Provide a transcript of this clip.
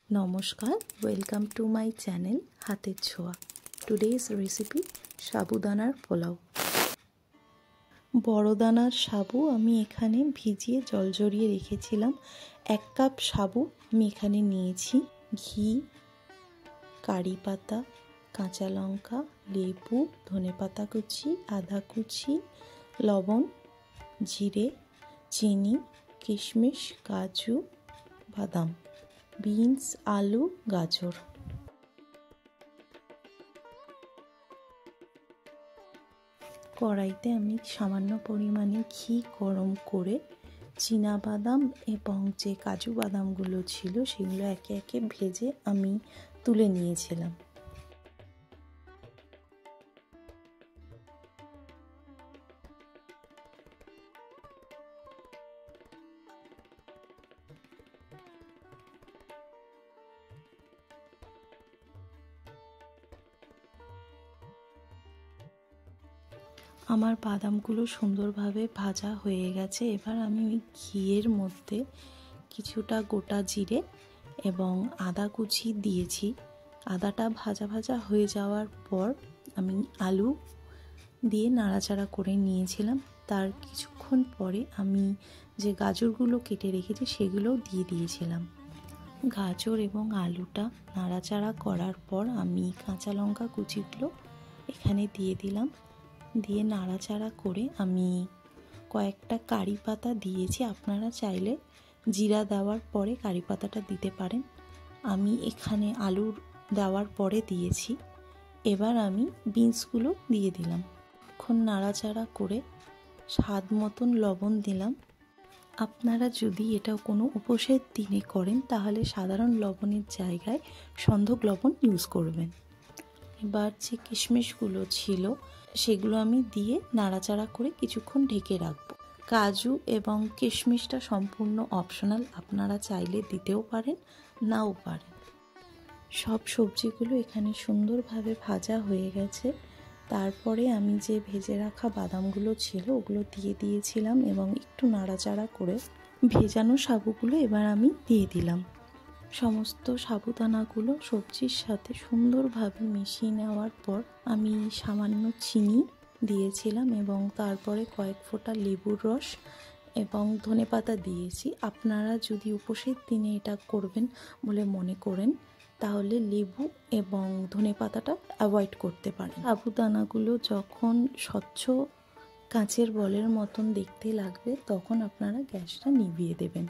নমস্কার, welcome to my channel হাতের ছোঁয়া। টুডেজ রেসিপি সাবুদানার পোলাও। বড় দানার সাবু আমি এখানে ভিজিয়ে জল ঝরিয়ে রেখেছিলাম। 1 কাপ সাবু আমি এখানে নিয়েছি। ঘি, কারি পাতা, কাঁচা লঙ্কা, লেবু, ধনেপাতা কুচি, আদা কুচি, লবণ, জিরে, চিনি, কিশমিশ, কাজু, বাদাম, বিনস, আলু, গাজর। কড়াইতে আমি সামান্য পরিমাণে ঘি গরম করে চীনাবাদাম এবং যে কাজু বাদামগুলো ছিল সেগুলো একে একে ভেজে আমি তুলে নিয়েছিলাম। আমার বাদামগুলো সুন্দরভাবে ভাজা হয়ে গেছে। এবার আমি ওই ঘিয়ের মধ্যে কিছুটা গোটা জিরে এবং আদা কুচি দিয়েছি। আদাটা ভাজা ভাজা হয়ে যাওয়ার পর আমি আলু দিয়ে নাড়াচাড়া করে নিয়েছিলাম। তার কিছুক্ষণ পরে আমি যে গাজরগুলো কেটে রেখেছি সেগুলোও দিয়ে দিয়েছিলাম। গাজর এবং আলুটা নাড়াচাড়া করার পর আমি কাঁচা লঙ্কা কুচিগুলো এখানে দিয়ে দিলাম। দিয়ে নাড়াচাড়া করে আমি কয়েকটা কারি পাতা দিয়েছি। আপনারা চাইলে জিরা দেওয়ার পরে কারি পাতাটা দিতে পারেন। আমি এখানে আলুর দেওয়ার পরে দিয়েছি। এবার আমি বিনসগুলো দিয়ে দিলাম। এখন নাড়াচাড়া করে স্বাদ মতন লবণ দিলাম। আপনারা যদি এটা কোনো উপোসের দিনে করেন তাহলে সাধারণ লবণের জায়গায় সন্ধক লবণ ইউজ করবেন। এবার যে কিশমিশগুলো ছিল সেগুলো আমি দিয়ে নাড়াচাড়া করে কিছুক্ষণ ঢেকে রাখবো। কাজু এবং কিশমিশটা সম্পূর্ণ অপশনাল, আপনারা চাইলে দিতেও পারেন নাও পারেন। সব সবজিগুলো এখানে সুন্দরভাবে ভাজা হয়ে গেছে। তারপরে আমি যে ভেজে রাখা বাদামগুলো ছিল ওগুলো দিয়ে দিয়েছিলাম এবং একটু নাড়াচাড়া করে ভেজানো সাবুগুলো এবার আমি দিয়ে দিলাম। সমস্ত সাবুদানাগুলো সবজির সাথে সুন্দরভাবে মিশিয়ে নেওয়ার পর আমি সামান্য চিনি দিয়েছিলাম এবং তারপরে কয়েক ফোঁটা লেবুর রস এবং ধনেপাতা দিয়েছি। আপনারা যদি উপোসের দিনে এটা করবেন বলে মনে করেন তাহলে লেবু এবং ধনেপাতাটা অ্যাভয়েড করতে পারেন। সাবুদানাগুলো যখন স্বচ্ছ কাঁচের বলের মতন দেখতে লাগবে তখন আপনারা গ্যাসটা নিভিয়ে দেবেন।